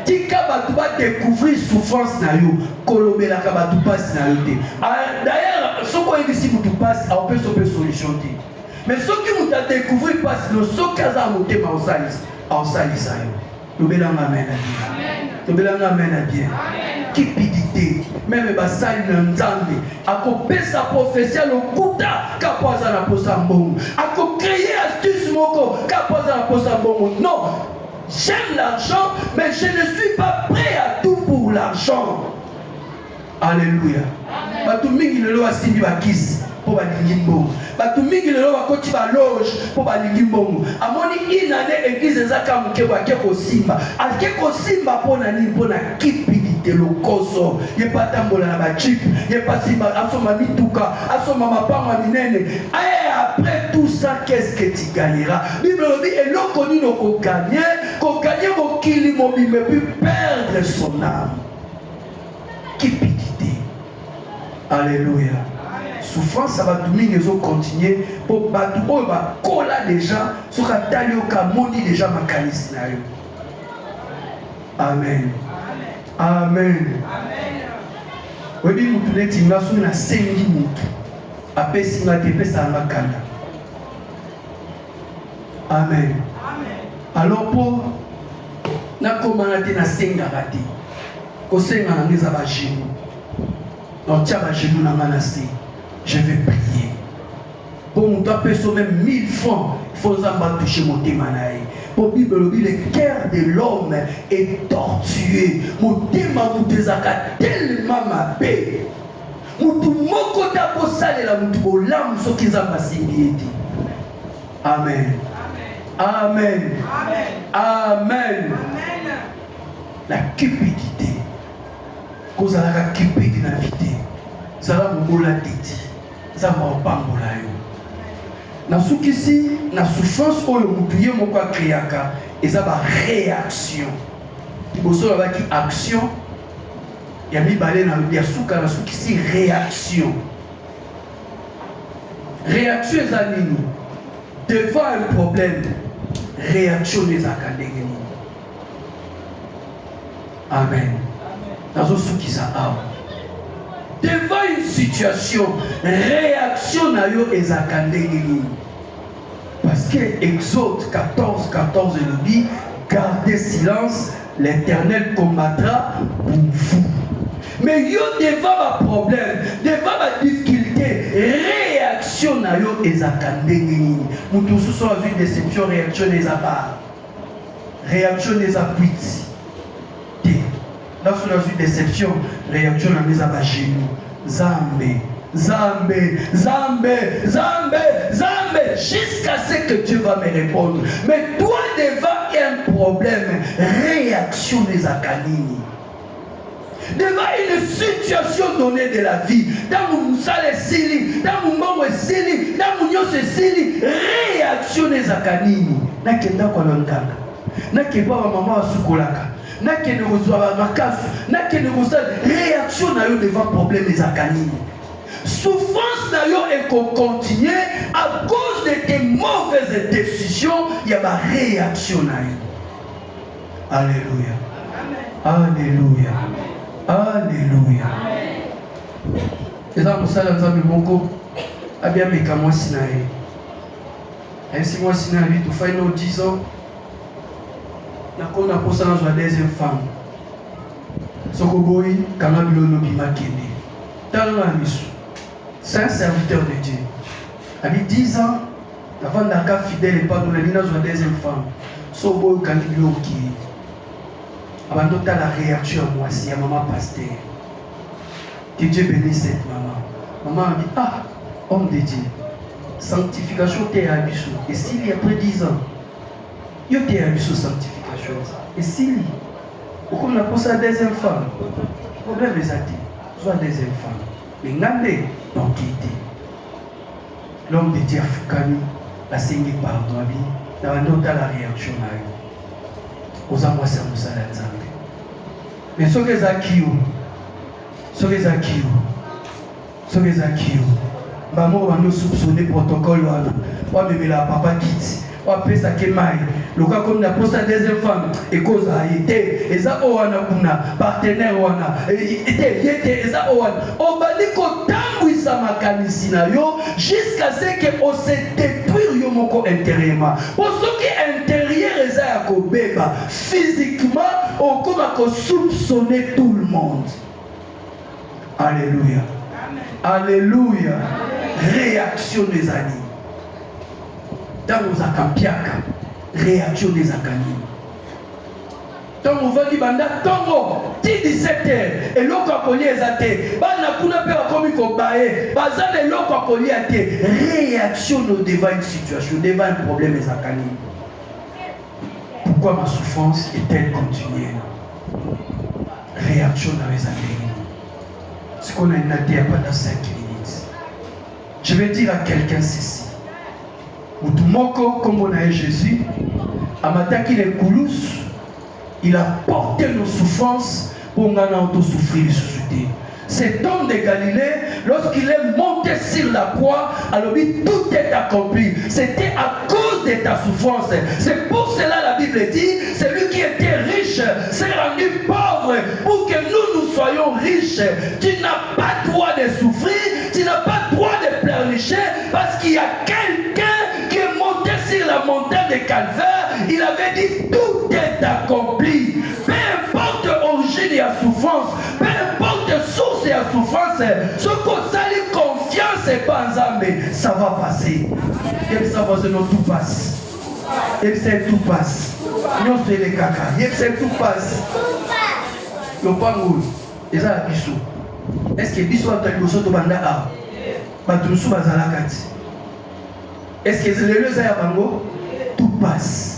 Tika batu ba découvrir souffrance na yo, kolobela ka batu passe na yo ti. D'ailleurs, soko yebisi mutu passe, on peut sauver solution ti. Mais ce qui mutu a découvrir passe, le sokaza motema osalis. En salissant, nous allons amen à bien. Nous allons amen à bien. Cupidité, même basali n'entendez. À couper sa prophétie, le kuta, qu'apoisa la posa bon. À créer astuce moko, qu'apoisa la posa bon. Non, j'aime l'argent, mais je ne suis pas prêt à tout pour l'argent. Alléluia. Batu mingi le lo asindi bakisi. pour balingi mbongo. Batu mingi lelo bakoti ba loge pour balingi mbongo. Amoni une année église ezaka mukebo akeko simba. Akeko simba pona nini pona kipidité lokoso. Ye patambola na ba chip, ye pas simba asoma mituka, asoma mapanga minene. Et après tout ça, qu'est-ce que tu gagneras? Bible dit eloko nino ko gagner mokili mobile mais puis perdre son âme. Cupidité. Alléluia. Souffrance, ça va dominer, ils ont continué pour battre. Oh, bah, cola déjà, sur la taille au camoni déjà ma calice. Amen. Amen. Oui, mais vous pouvez dire, nous avons 5 minutes. Après, si nous avons été ça, on va calmer. Amen. Alors, pour nous commander na 5 garati. Kosenga na ngeza ba genou. Donc tia ba genou na manasi. Je vais prier. Pour nous taper sur même 1000 francs, il faut toucher mon témanaï. Pour Bible, le cœur de l'homme est tortué. Mon téma vous désaka tellement ma paix. Moutou moko ta ko salela moutou lam so kizamba simbieti. Amen. Amen. Amen. La cupidité. Cause à la cupidité na vie. Ça va me la tête. Ça va pas me la yo. Na sukisi na souffrance oyo mutuye moko akriaka eza ba réaction. Liboso ba ki action ya mibale na ya suka na sukisi réaction. Réaction eza nini? Devant un problème, réaction des académies. Amen. Nazo sukisa awa. Devant une situation, réaction na yo ezakandengeli. Parce que Exode 14:14 nous dit, gardez silence, l'Éternel combattra pour vous. Mais yo devant ma problème, devant ma difficulté, réaction na yo ezakandengeli. Mutu suso a vu déception, réaction des abats. Réaction des appuis. Là, sur la déception, réaction à mes abagénos. Zambé, Zambé, Zambé, Zambé, Zambé, jusqu'à ce que Dieu va me répondre. Mais toi, devant un problème, réaction des akanini. Devant une situation donnée de la vie, dans mon salé sili, dans mon maman sili, dans mon yose sili, réaction des akanini. N'a qu'un quoi l'ondaka, n'a qu'un pas maman à soukolaka. N'a qu'un reçoit ma casse, n'a qu'un reçoit réaction na yo devant problème des akanini. Souffrance na yo et qu'on continue à cause de tes mauvaises décisions, il y a ma réaction na yo. Alléluia. Alléluia. Alléluia. Et dans mon salle, nous avons beaucoup. Abia meka moi sinae. Ainsi moi sinae lui tout fait nos 10 ans. Nakona posa na joie deuxième femme. Sokoboy kana bilono bimakene. Dans la mission. C'est un serviteur de Dieu. Il a 10 ans avant d'être fidèle et pas de la deuxième femme. Sokoboy kana bilono qui avant de la réaction à moi, si à maman pasteur. Que Dieu bénisse cette maman. Maman a dit, ah, homme de Dieu, sanctification t'es à l'issue. Et s'il y a après 10 ans, il y a une sanctification. Et s'il y a, comme on a pensé à la deuxième femme, le problème est à dire, soit deuxième femme. Mais n'allez donc quitter. L'homme de Dieu a foucané, la saignée pardon, dans la réaction à lui. Aux amours, c'est un salaire. Mais ce que Zakio, ce que Zakio, ce que Zakio, maman va nous soupçonner protocole, on va me la papa quitte, on va appeler ça Kemaï. Le cas comme la poste à deuxième femme, et cause a été, et ça, on a partenaire, on a été, et ça, on va dire qu'au temps où il s'est macané, jusqu'à ce qu'on se détruire yomoko intérieurement. Pour ce qui est intérieur, physiquement, on commence à soupçonner tout le monde. Alléluia. Alléluia. Réaction des amis. Dans nos akampiaka, réaction des amis. Tango vandi banda tango ti 17h eloko akolia ezate bana kuna pe bakomi kobaye bazana eloko akolia te réaction devant une situation devant un problème ezakani. Pourquoi ma souffrance est-elle continuelle? Réaction dans les années. Ce qu'on a noté pendant 5 minutes. Je vais dire à quelqu'un ceci. Mutumoko, comme on a eu Jésus, Amataki les Koulous, il a porté nos souffrances pour nous souffrir de société. Cet homme de Galilée, lorsqu'il est monté sur la croix, alors tout est accompli. C'était à cause de ta souffrance. C'est pour cela la Bible dit, celui qui était riche s'est rendu pauvre pour que nous soyons riches. Tu n'as pas droit de souffrir, tu n'as pas droit de pleurnicher, parce qu'il y a quelqu'un qui est monté sur la montagne de Calvaire. Il avait dit, tout est accompli. Peu importe l'origine et la souffrance, peu importe source et la souffrance, ce qu'on s'allie confiance et pas en Zambé, ça va passer. Et ça va se nous tout passe. Et c'est tout passe. Nous c'est les caca. Et c'est tout passe. Le pangoul, et ça la biso. Est-ce que biso a été biso to banda a? Batrusu bazalakati. Est-ce que c'est le lieu ça bango? Tout passe.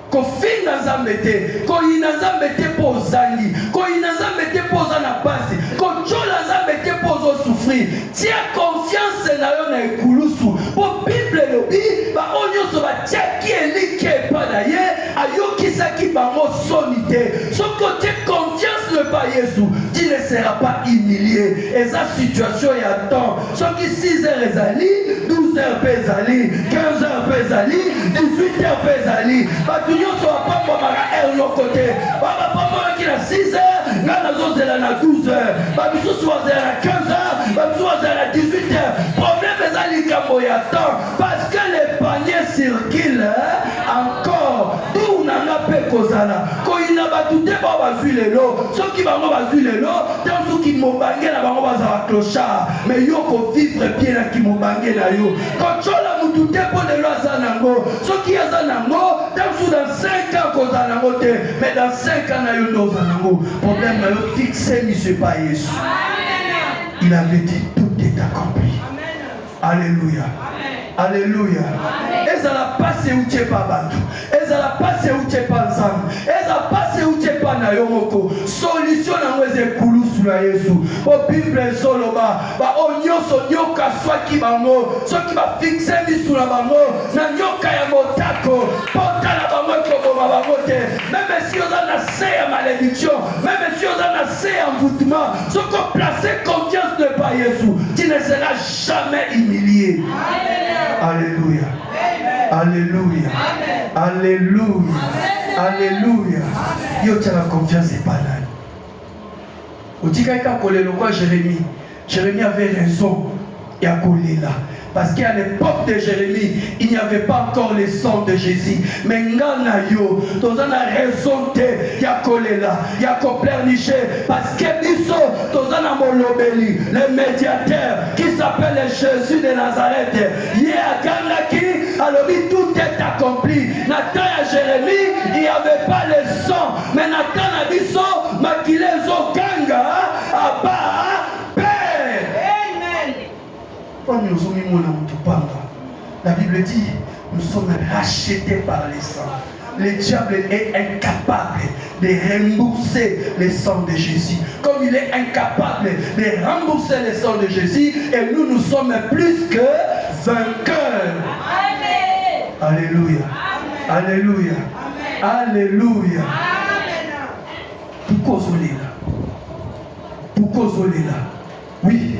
Ko fin na zambete, ko ina zambete po zangi, ko ina zambete po zana pasi, ko chola zambete po zo souffrir. Tia confiance na yo na ekulusu. Po Bible lobi, ba onyo so ba tia ki elike pa na ye, ayoki saki bango sonite. So côté confiance ne pas Yesu, tu ne seras pas humilié. Et sa situation est à temps. So qui 6h ezali, 12h pezali, 15h pezali, 18h pezali. Nyonso apambo maka no côté baba pambo qui na 6h na zozela na 12h babisusu wazela na 15h babisusu wazela na 18h. Problème ezali kambo ya temps parce que les paniers circulent encore tout nanga pe kozala ko ina batute ba bazwi lelo soki bango bazwi lelo tant soki mobange na bango bazala clochard mais yo ko vivre bien na ki mobange na yo ko chola mutute po lelo azanango soki azanango tant sous 5 ans mais dans 5 ans nous avons problème fixé monsieur pas Jésus. Il avait dit tout est accompli. Alléluia. Alléluia. Et ça n'a pas passé où tu n'es pas battu. Et ça n'a pas passé où tu n'es pas ensemble. Et ça n'a pas passé où tu n'es pas na yomoko. Solution na mweze kulu sur la Jésus. Au Bible solo ba onyo so nyoka soit qui bango, soit qui va fixer mi sur la bango, na nyoka ya motako, porta la bango ko bango te. Même si on a assez à malédiction, même si on a assez à envoûtement, ce qu'on place confiance de pas Jésus, tu ne seras jamais humilié. Alléluia. Alléluia. Alléluia. Alléluia. Yo tu as la confiance et pas là. Au Tikaïka Kolelo quoi Jérémie. Jérémie avait raison. Et à Kolela. Parce qu'à l'époque de Jérémie, il n'y avait pas encore le sang de Jésus. Mais ngana yo, tozan a raison de Yakolela, Yakoplerniché, parce que biso, tozan a molobeli, le médiateur qui s'appelle Jésus de Nazareth. Yé a Kanaki, alors tout est accompli. Nathan à Jérémie, il n'y avait pas le sang. Mais Nathan a biso, makilezo kanga, abba, la Bible dit, nous sommes rachetés par les sangs. Le diable est incapable de rembourser le sang de Jésus. Comme il est incapable de rembourser le sang de Jésus, et nous sommes plus que vainqueurs. Amen. Alléluia. Amen. Alléluia. Amen. Alléluia. Pourquoi zoler là? Pourquoi zoler là? Oui.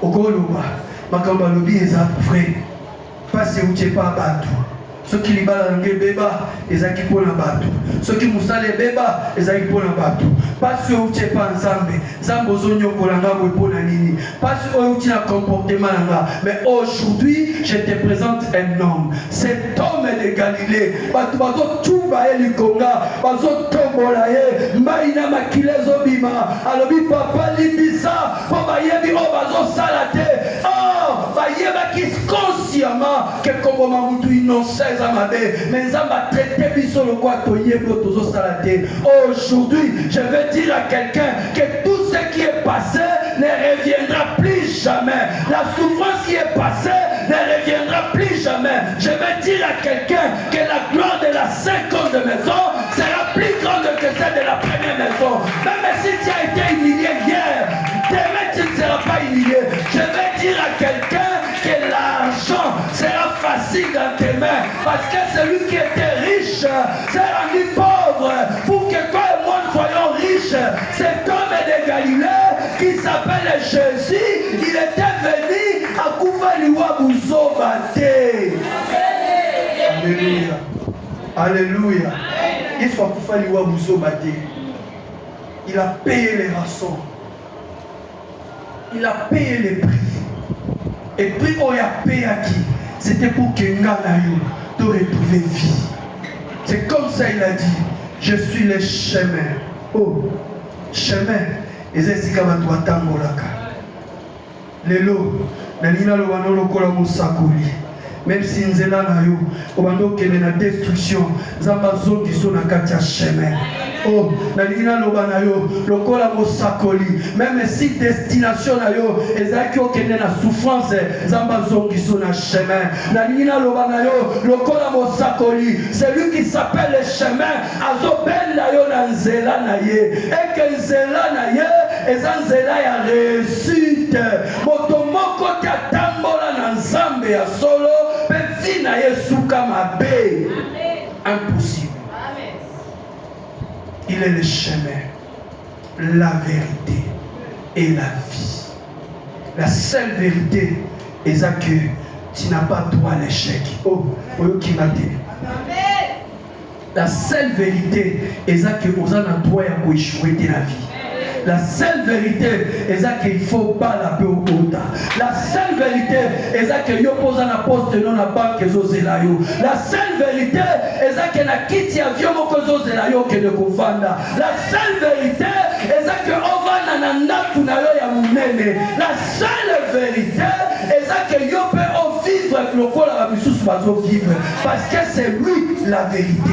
Au Goloba. Makamba lobi eza vrai. Parce que tu n'es pas battu. Ceux qui libèrent la beba, ils ont qui pour la battu. Ceux qui moussent les beba, ils ont qui pour la battu. Parce que tu n'es pas ensemble. Zambozonyo kolanga pour la nini. Parce que tu as comportement là. Mais aujourd'hui, je te présente un homme. Cet homme de Galilée. Bazo tuba eli konga. Bazo tombolaye. Maina makilezo bima. Alobi papa libisa. Papa yebi o bazo salate. Oh, bayeba qui consciemment. croit que comme Mamutu innocent mais nous avons traité sur le quoi aujourd'hui, je veux dire à quelqu'un que tout ce qui est passé ne reviendra plus jamais. La souffrance qui est passée ne reviendra plus jamais. Je veux dire à quelqu'un que la gloire de la seconde maison sera plus grande que celle de la première maison. Même si tu as été humilié hier, demain tu ne seras pas humilié. Je veux dire à quelqu'un que l'argent sera facile dans tes mains parce que celui qui était riche s'est rendu pauvre pour que toi et moi nous soyons riches. Cet homme de Galilée qui s'appelle Jésus, il était venu à Koufaliwa Bouzobate. Alléluia. Alléluia. Il soit Koufaliwa Bouzobate. Il a payé les rançons. Il a payé les prix. Et puis on a payé à qui? C'était pour que Nganayo te retrouve vie. C'est comme ça il a dit, je suis le chemin. Oh, chemin. Et c'est ce qu'il va t'attendre. Lelo, Nalina le wano kola musakuli. Même si nzela na yo, obando kele na destruction, zamba zongi so na kati ya chemin. Oh, Nalina lo bana yo, lokola musakoli. Même si destination na yo, ezaki okende na souffrance, zamba zongi so na chemin. Nalina lo bana yo, lokola musakoli. Celui qui s'appelle le chemin, azobenda yo na nzela na ye. Et que nzela na ye, ezanzela ya réussite. Motomoko tatambola na nzambe ya solo. Impossible. Il est le chemin, la vérité et la vie. La seule vérité est que tu n'as pas droit à l'échec. Oh, qui m'a dit. La seule vérité est que vous avez droit à échouer dans la vie. La seule vérité est qu'il faut pas la paix au compta. La seule vérité est que yo pose un poste non la banque zozelayo. La seule vérité est que na kiti avion moko zozelayo que de kofanda. La seule vérité est que on va na ndatu na yo ya munene. La seule vérité est que yo peut vivre le col à la bisusu bazo vivre parce que c'est lui la vérité.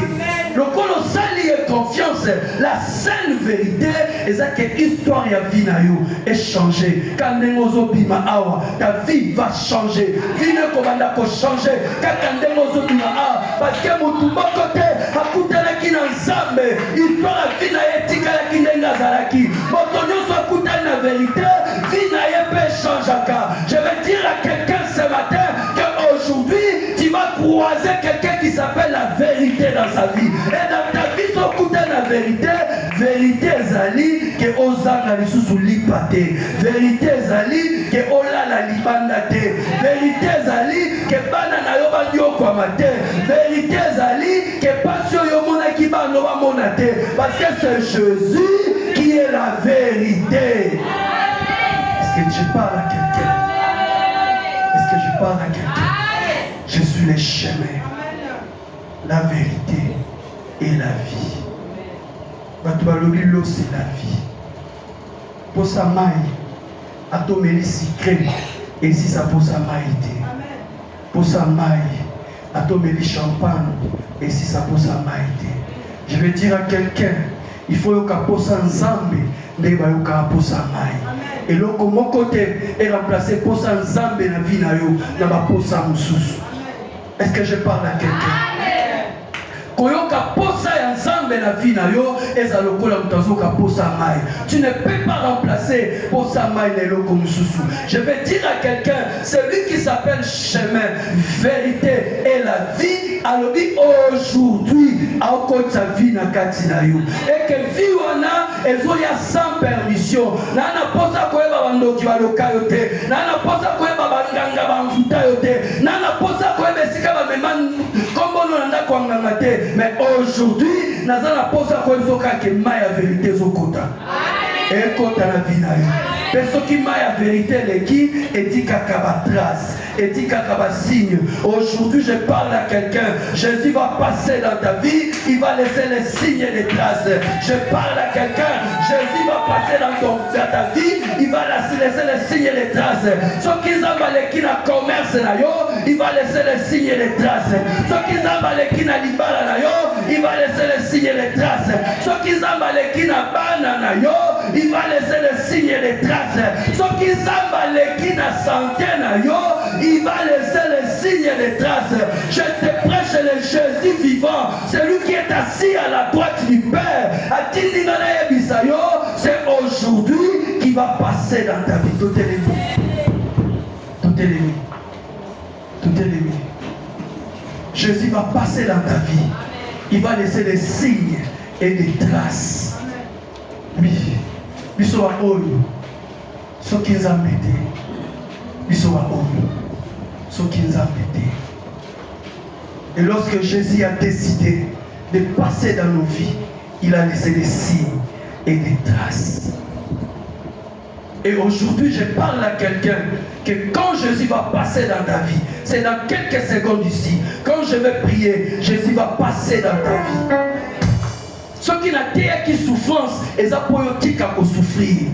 Le col au sali et confiance. La seule vérité est que l'histoire ya vie na yo est changée. Quand nengozo bima awa, ta vie va changer. Vie ne commande ko changer. Quand nengozo bima awa, parce que mutu mokote akutana ki na nzambe, histoire ya vie na etika ya kindenga zalaki. Motonyo so akutana na vérité, vie na ye peut changer. Je veux dire à quelqu'un ce matin qu'aujourd'hui tu vas croiser quelqu'un qui s'appelle la vérité dans sa vie. Et dans ta vie, so akutana la vérité, vérité zali que ozanga lisusu lipate. Vérité zali que olala libanda te. Vérité zali que bana na yo bandio kwa mate. Vérité zali que passion yo mona ki bano ba mona te. Parce que c'est Jésus qui est la vérité. Est-ce que tu parles à quelqu'un? Est-ce que je parle à quelqu'un? Je suis le chemin, la vérité et la vie. L'eau c'est la vie. Pour sa maille, atomeli secret, et si ça pour sa maille. Pour sa maille, atomeli champagne, et si ça pour sa maille. Je vais dire à quelqu'un, il faut que pour sa nzambe, mais il faut pour sa maille. Et le mon côté est remplacé pour sa nzambe na vie na yo, na ba pour sa mususu. Est-ce que je parle à quelqu'un? Koyoka posa ya nzambe na vie na yo eza lokola mutazoka posa mai. Tu ne peux pas remplacer posa mai na eloko mususu. Je vais dire à quelqu'un, celui qui s'appelle chemin, vérité et la vie, alobi aujourd'hui aoko sa vie na kati na yo. Et que vie wana ezoya sans permission. Na na posa koyeba bandoki baloka yo te. Na na posa koyeba banganga bamfuta yo te. Na na posa koyeba esika ba meman kombono na ndako nganga te. Mais aujourd'hui, nous allons poser à quoi que ma vérité zokota. ekota na vie na yo. Mais ce qui m'a la vérité, les qui est dit trace, est dit signe. Aujourd'hui, je parle à quelqu'un. Jésus va passer dans ta vie, il va laisser les signes et les traces. Je parle à quelqu'un. Jésus va passer dans ta vie, il va laisser les signes et les traces. Ceux qui ont qui na commerce na yo, il va laisser les signes et les traces. Ceux qui ont qui na libala na yo, il va laisser les signes et les traces. Ceux qui ont qui na bana na yo, il va laisser les signes et les traces. Ceux qui ont qui na santé na yo, il va laisser les signes et les traces. Je te prêche le Jésus vivant, celui qui est assis à la droite du Père. C'est aujourd'hui qui va passer dans ta vie. Tout est limité. Tout est limité. Tout est limité. Jésus va passer dans ta vie. Il va laisser des signes et des traces. Oui. Biso wa oyo. Ce qui nous a embêté. Biso wa oyo. Ce qui nous a embêté. Et lorsque Jésus a décidé de passer dans nos vies, il a laissé des signes et des traces. Et aujourd'hui, je parle à quelqu'un que quand Jésus va passer dans ta vie, c'est dans quelques secondes ici. Quand je vais prier, Jésus va passer dans ta vie. Ceux qui n'ont pas qui souffrance, ils ont pas souffrir.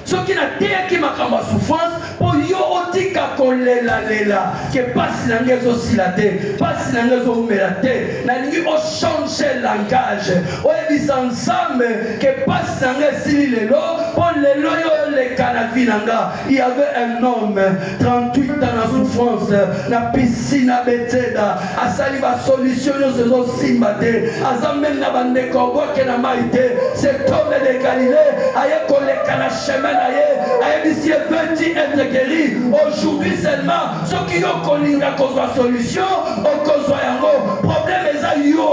Ceux qui n'ont pas qui ma souffrance, pour yo otika kolela lela, que passe na ngezo silate, passe na ngezo melate, na ningi o changer langage, o ebisa ensemble, que passe na ngesi lelo, pour lelo yo le canavi nanga. Il y avait un homme, 38 ans en souffrance, na piscine à Bethesda, a sali ba solution yo zo simbate, azamel na bande kobo ke na maite, cet homme de Galilée, aye koleka na chemin aye bisi venti être guéri. Aujourd'hui seulement, ceux qui ont connu la solution, au cause yango, problème est yo,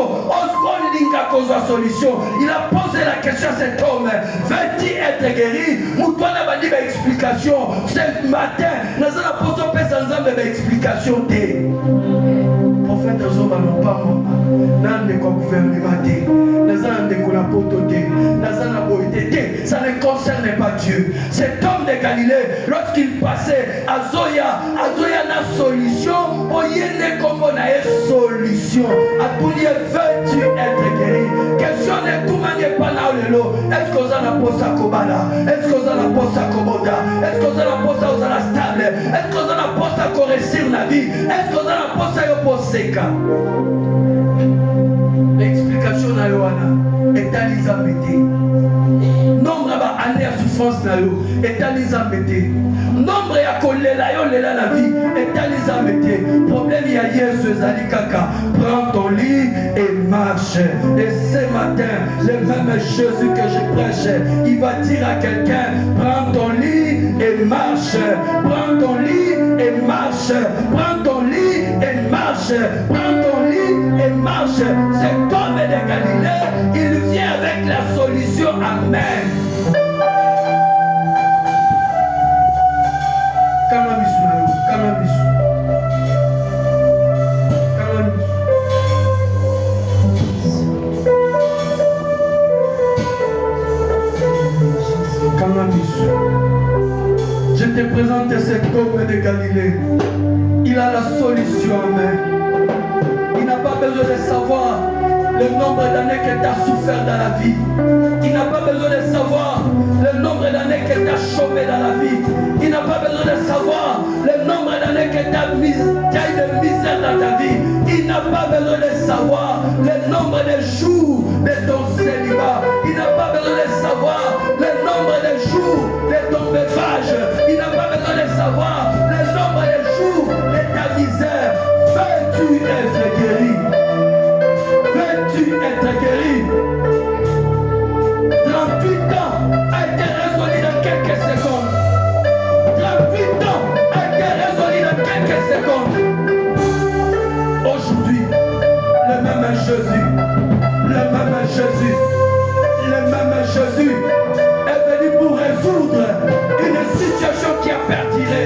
au solution. Il a posé la question à cet homme, veux-tu être guéri? Moutouana bandi ba explication. Ce matin, nous allons poser ensemble ba explication té. Prophète Zoba non pas moi. Nan de gouvernement té. Nazana de la poto té. Nazana boité té. Ça ne concerne pas Dieu. Cet homme de Galilée, lorsqu'il passait à Zoya na solution, pour yene comme na solution. A tout lieu, veux-tu être guéri? Question de tout manier pas na lelo. Est-ce que vous en avez posé à Kobala? Est-ce que vous en avez posé à Koboda? Est-ce que vous en avez posé à stable? Est-ce que vous en avez posé à correcir la vie? Est-ce que vous en avez posé à Yoposeka? L'explication na Yohana est à l'Isabété. Nombre ba année à souffrance na yo est à l'Isabété. Nombre ya kolela yo lela la vie est à l'Isabété. Problème ya Yesu ezali kaka. Prends ton lit et marche. Et ce matin, le même Jésus que je prêche, il va dire à quelqu'un, prends ton lit et marche. Prends ton lit et marche. Prends ton lit et marche. Prends ton lit et marche. Cet homme de Galilée, il vient avec la solution. Amen. Je te présente cet homme de Galilée. Il a la solution en main. Il n'a pas besoin de savoir le nombre d'années que tu as souffert dans la vie. Il n'a pas besoin de savoir le nombre d'années que tu as chômé dans la vie. Il n'a pas besoin de savoir le nombre d'années que tu as eu de misère dans ta vie. Il n'a pas besoin de savoir le nombre de jours de ton célibat. Il n'a pas besoin de savoir le nombre de jours de ton veuvage. Il n'a pas besoin de savoir le nombre de jours de ta misère. Veux-tu être guéri? Veux-tu être guéri? 38 ans a été résolu dans quelques secondes. 38 ans a été résolu dans quelques secondes. Aujourd'hui, le même Jésus, est venu pour résoudre une situation qui a perduré.